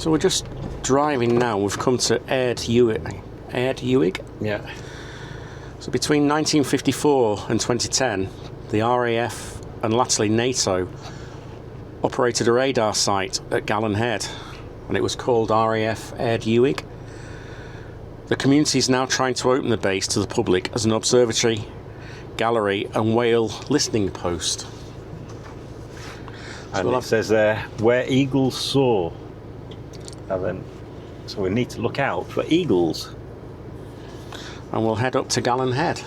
So we're just driving now. We've come to Aird Uig. Aird Uig? Yeah. So between 1954 and 2010, the RAF and latterly NATO operated a radar site at Gallan Head, and it was called RAF Aird Uig. The community is now trying to open the base to the public as an observatory, gallery and whale listening post. And it says there, where eagles soar. And then, so we need to look out for eagles. And we'll head up to Gallan Head.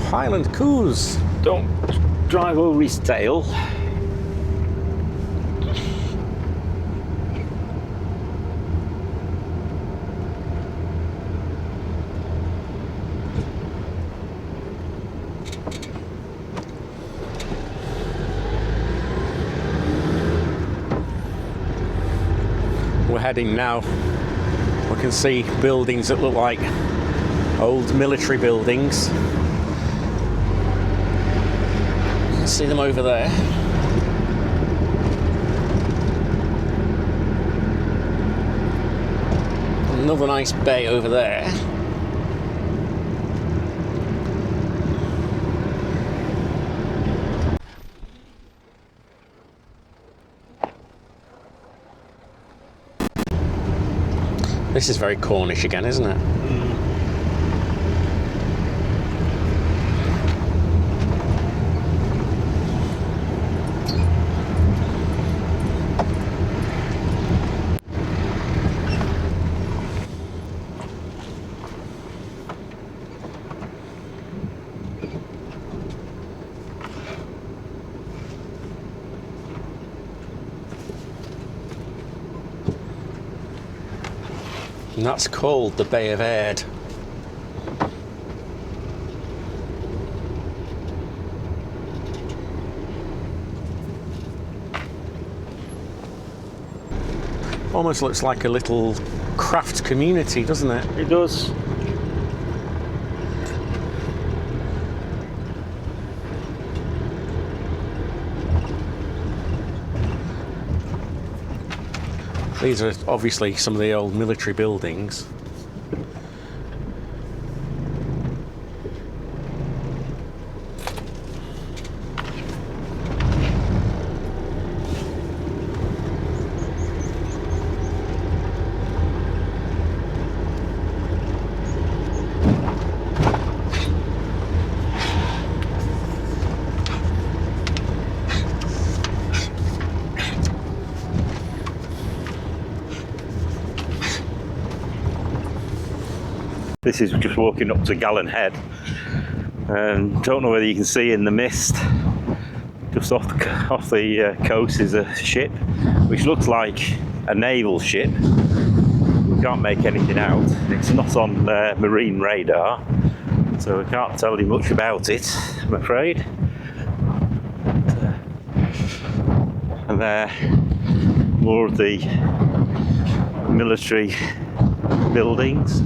Highland Coos. Don't drive over his tail. We're heading now. We can see buildings that look like old military buildings. See them over there. Another nice bay over there. This is very Cornish again, isn't it? And that's called the Bay of Aird. Almost looks like a little craft community, doesn't it? It does. These are obviously some of the old military buildings. This is just walking up to Gallan Head, and don't know whether you can see in the mist just off the coast is a ship which looks like a naval ship. We can't make anything out. It's not on marine radar, so I can't tell you much about it, I'm afraid. And there, more of the military buildings.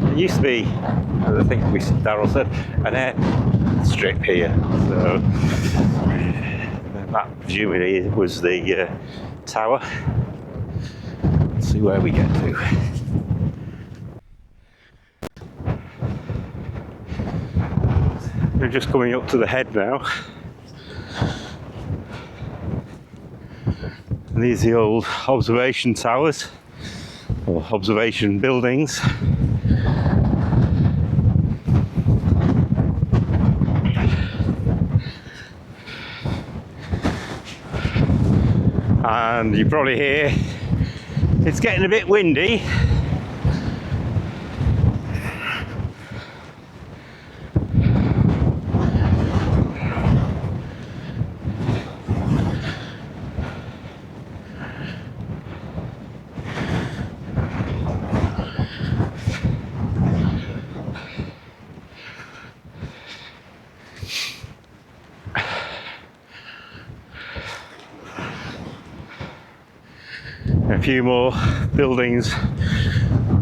It used to be, I think Darryl said, an air strip here, so that presumably was the tower. Let's see where we get to. We're just coming up to the head now. And these are the old observation towers, or observation buildings. And you probably hear it's getting a bit windy. A few more buildings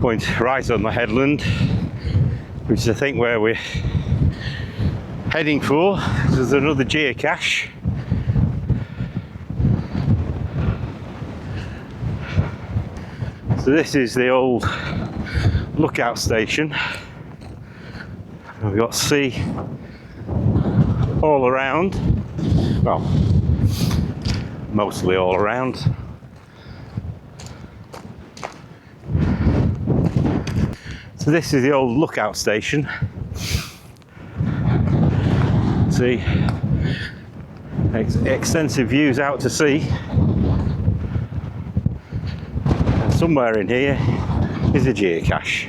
point right on the headland, which is I think where we're heading for. There's another geocache. So this is the old lookout station. We've got sea all around, well, mostly all around. So this is the old lookout station. See, extensive views out to sea. And somewhere in here is a geocache.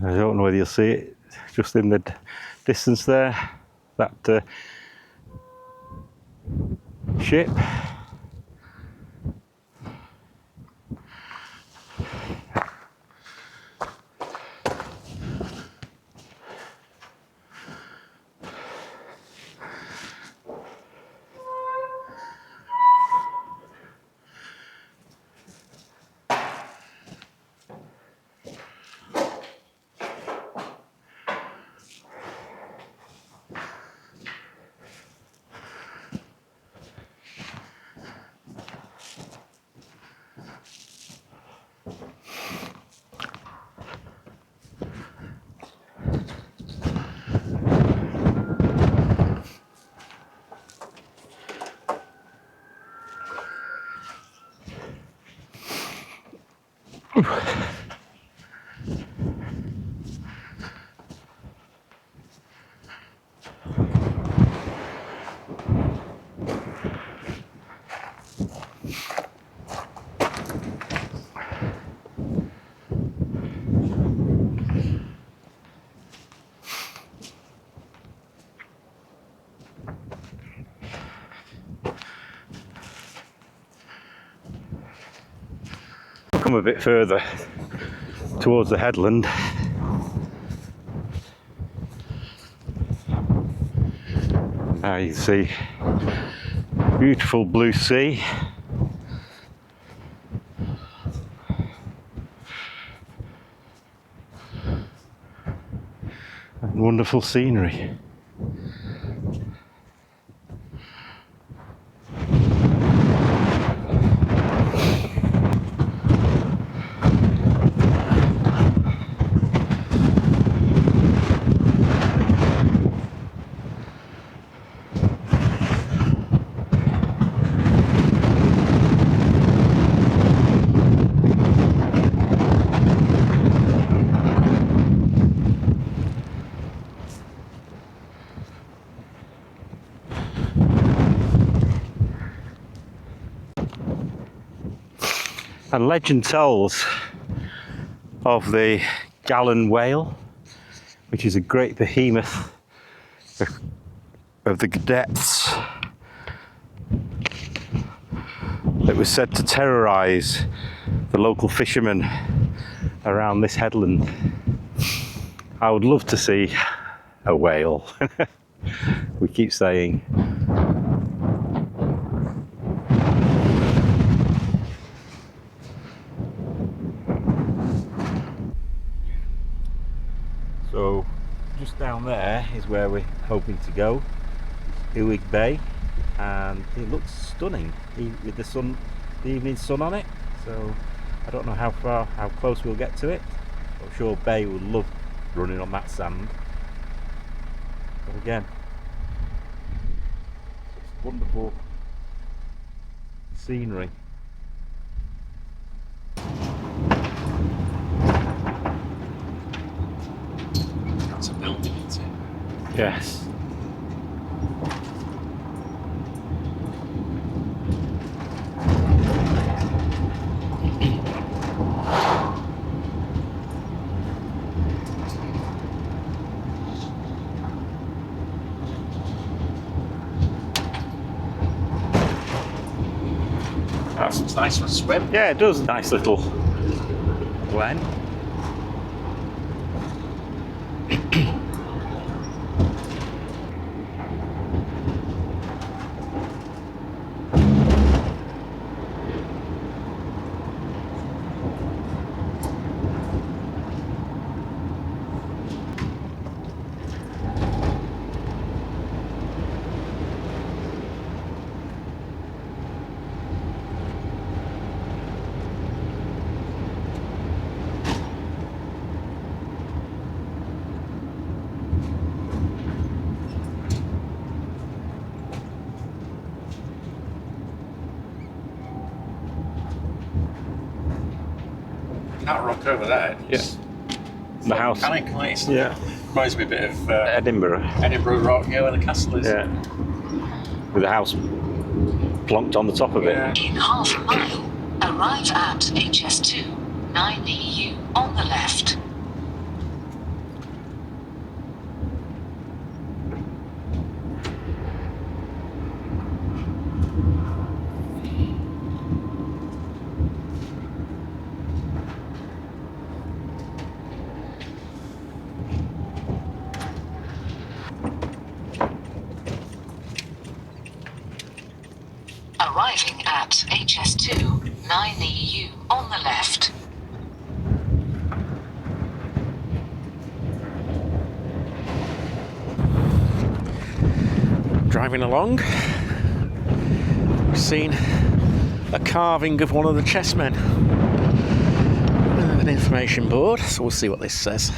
I don't know whether you'll see it just in the distance there, that ship. Come a bit further towards the headland. Now you can see beautiful blue sea. And wonderful scenery. And legend tells of the Gallan whale, which is a great behemoth of the depths that was said to terrorise the local fishermen around this headland. I would love to see a whale. We keep saying. So just down there is where we're hoping to go, Uig Bay, and it looks stunning with the sun, the evening sun on it. So I don't know how close we'll get to it. I'm sure Bay would love running on that sand. But again, it's wonderful scenery. That's a building, isn't it? Yes. nice for a swim. Yeah, it does. Nice little glen. That rock over there. Yeah. The house. Volcanic, Yeah. Reminds me a bit of Edinburgh. Edinburgh Rock, where the castle is. Yeah. With the house plonked on the top of it. Yeah. In half a mile, arrive at HS2, 9EU on the left. Arriving at HS2, 9EU on the left. Driving along, we've seen a carving of one of the chessmen. An information board, so we'll see what this says.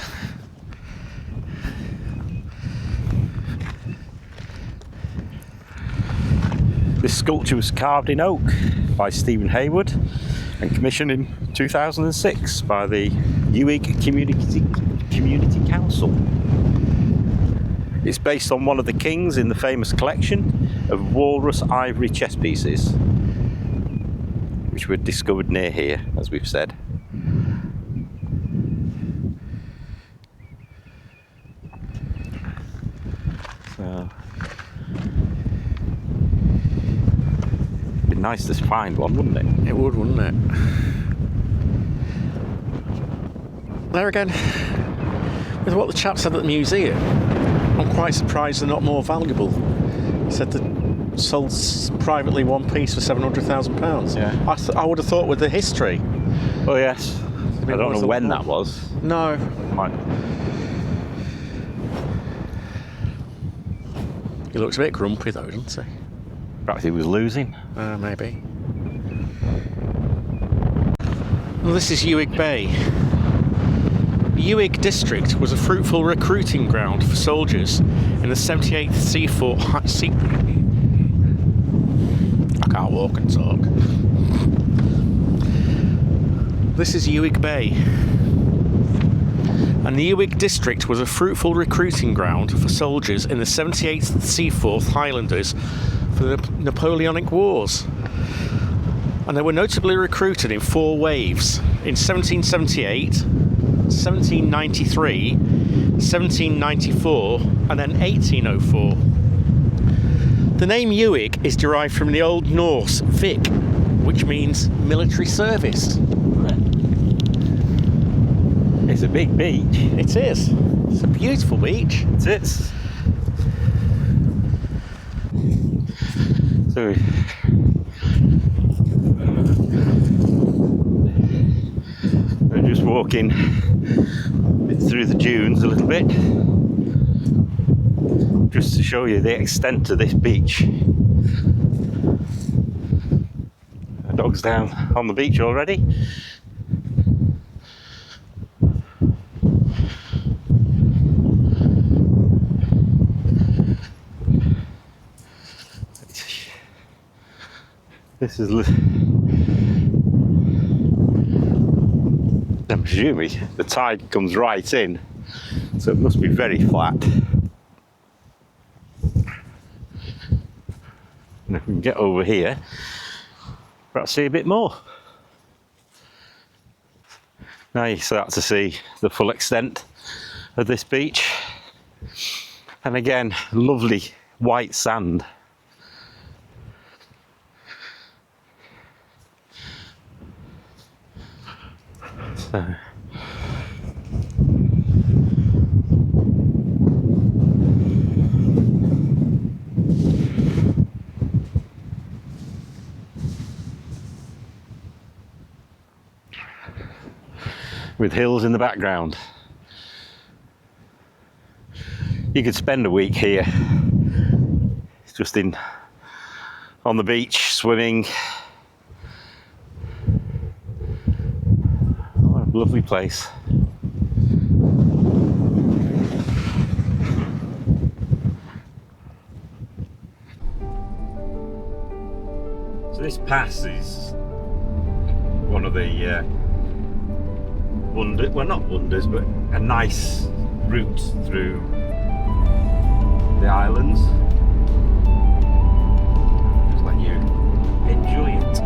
This sculpture was carved in oak by Stephen Hayward and commissioned in 2006 by the Uig Community Council. It's based on one of the kings in the famous collection of walrus ivory chess pieces, which were discovered near here, as we've said. So, it'd be nice to find one, wouldn't it? It would, wouldn't it? There again, with what the chap said at the museum, I'm quite surprised they're not more valuable. He said they sold privately one piece for £700,000. Yeah. I would have thought with the history. Oh yes. I don't know when that was. No. Might. He looks a bit grumpy though, doesn't he? Perhaps he was losing. Maybe. Well, this is Uig Bay. The Uig district was a fruitful recruiting ground for soldiers in the 78th Seaforth. I can't walk and talk. This is Uig Bay. And the Uig district was a fruitful recruiting ground for soldiers in the 78th Seaforth Highlanders for the Napoleonic Wars. And they were notably recruited in 4 waves in 1778, 1793, 1794, and then 1804. The name Uig is derived from the Old Norse Vik, which means military service. It's a big beach. It is. It's a beautiful beach. It is. So we're just walking through the dunes a little bit, just to show you the extent of this beach. The dog's down on the beach already. This is, I'm presuming the tide comes right in, so it must be very flat. And if we can get over here, perhaps see a bit more. Now you start to see the full extent of this beach. And again, lovely white sand. So. With hills in the background. You could spend a week here, just on the beach, swimming. What a lovely place. So this pass is one of the well, not wonders, but a nice route through the islands. Just let you enjoy it.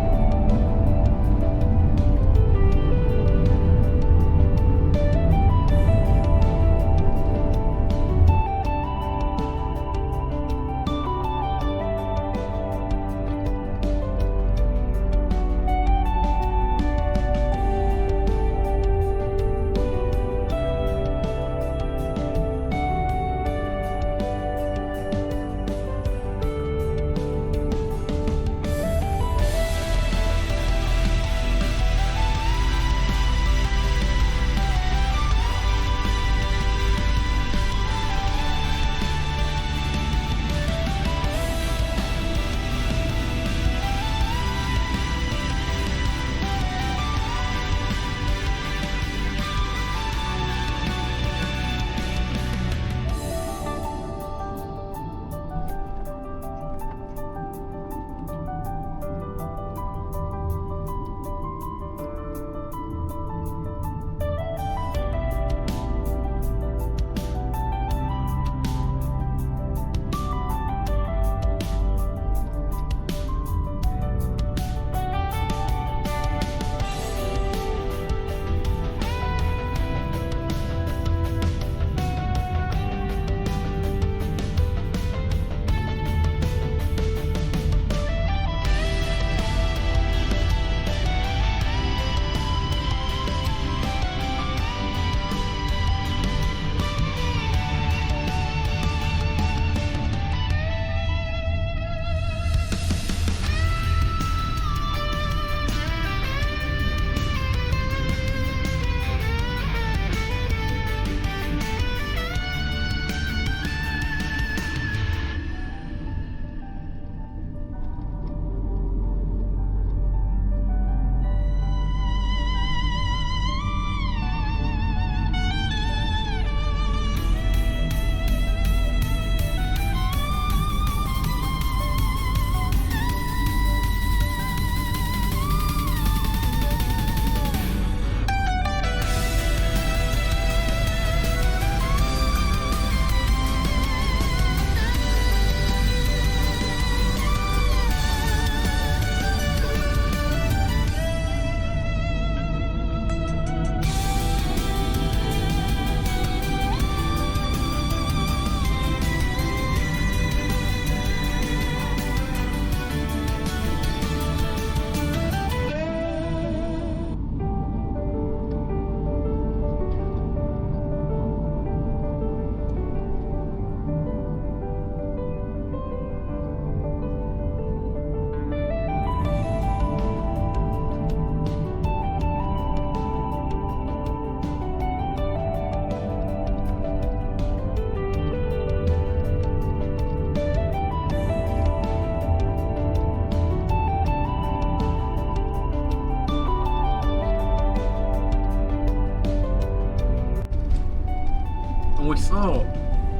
And we thought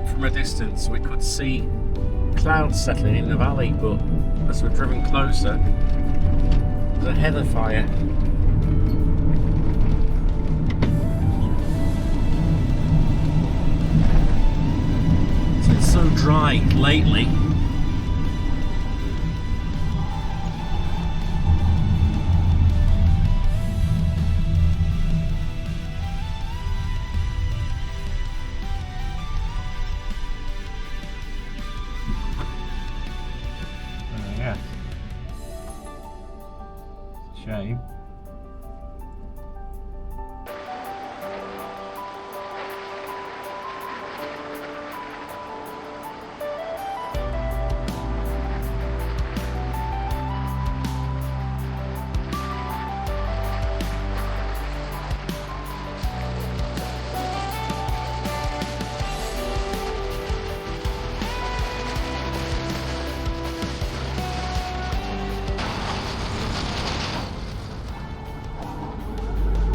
from a distance we could see clouds settling in the valley, but as we've driven closer, there's a heather fire. So it's so dry lately. Shame.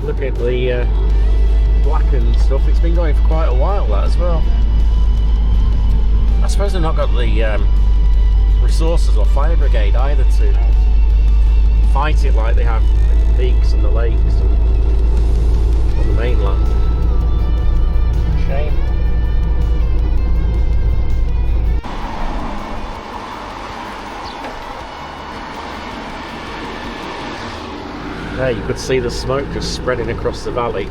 Look at the blackened stuff. It's been going for quite a while, that as well. I suppose they've not got the resources or fire brigade either to fight it like they have in the peaks and the lakes and on the mainland. Shame. There you could see the smoke just spreading across the valley.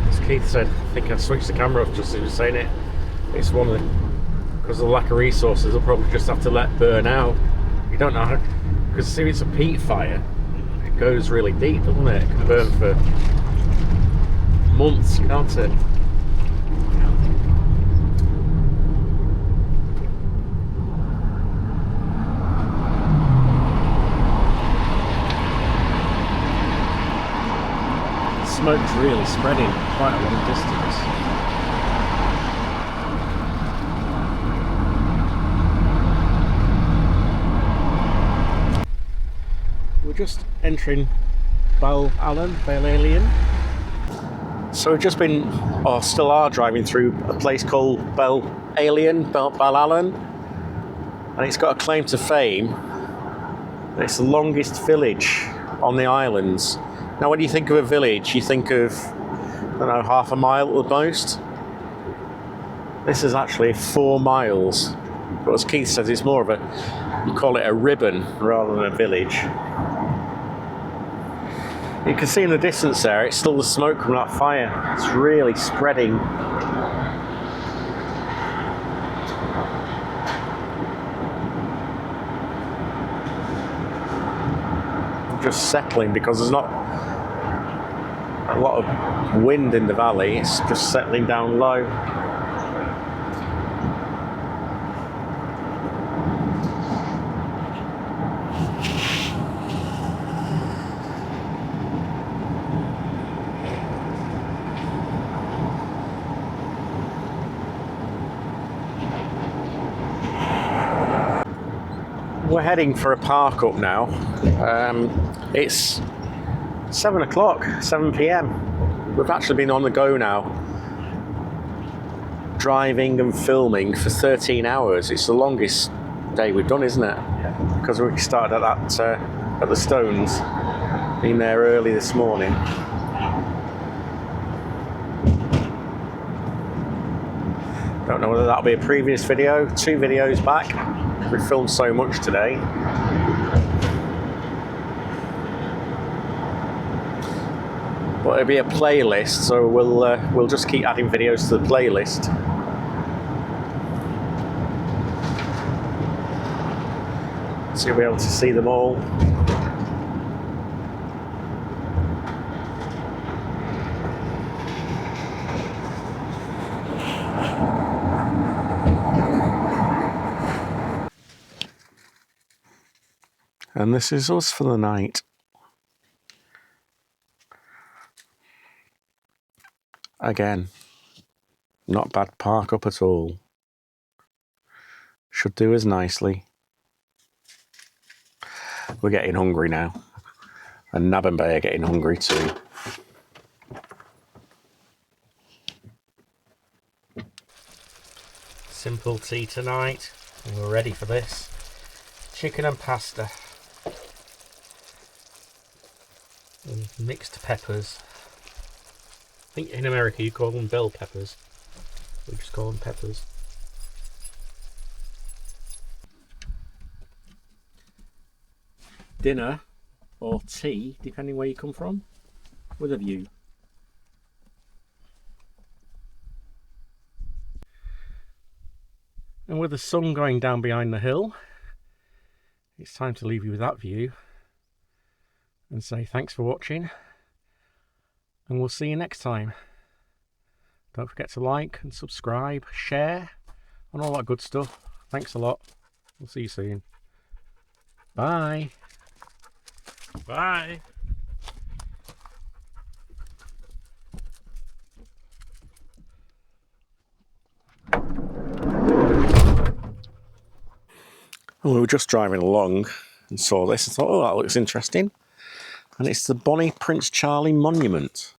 As Keith said, I think I switched the camera off just as he was saying it. It's one of the, because of the lack of resources, they'll probably just have to let burn out. You don't know how, because see, it's a peat fire, it goes really deep, doesn't it? It can burn for months, can't it? Smoke's really spreading quite a long distance. We're just entering Balalian. So we've just been, or still are, driving through a place called Balalian, and it's got a claim to fame. It's the longest village on the islands. Now, when you think of a village, you think of, I don't know, half a mile at the most. This is actually 4 miles. But as Keith says, it's more of a, you call it a ribbon rather than a village. You can see in the distance there, it's still the smoke from that fire. It's really spreading. Just settling because there's not a lot of wind in the valley, it's just settling down low. We're heading for a park up now. It's 7 o'clock, 7 p.m. We've actually been on the go now, driving and filming for 13 hours. It's the longest day we've done, isn't it? Yeah. Because we started at that at the Stones, been there early this morning. Don't know whether that'll be a previous video, 2 videos back. We filmed so much today. But it'll be a playlist, so we'll just keep adding videos to the playlist. So you'll be able to see them all. And this is us for the night. Again, not bad park up at all. Should do us nicely. We're getting hungry now. And Nab and Bay are getting hungry too. Simple tea tonight. And we're ready for this. Chicken and pasta. And mixed peppers. I think in America you call them bell peppers. We just call them peppers. Dinner or tea, depending where you come from, with a view. And with the sun going down behind the hill, it's time to leave you with that view and say thanks for watching. And we'll see you next time. Don't forget to like and subscribe, share, and all that good stuff. Thanks a lot. We'll see you soon. Bye. Bye. Well, we were just driving along and saw this and thought, oh, that looks interesting. And it's the Bonnie Prince Charlie Monument.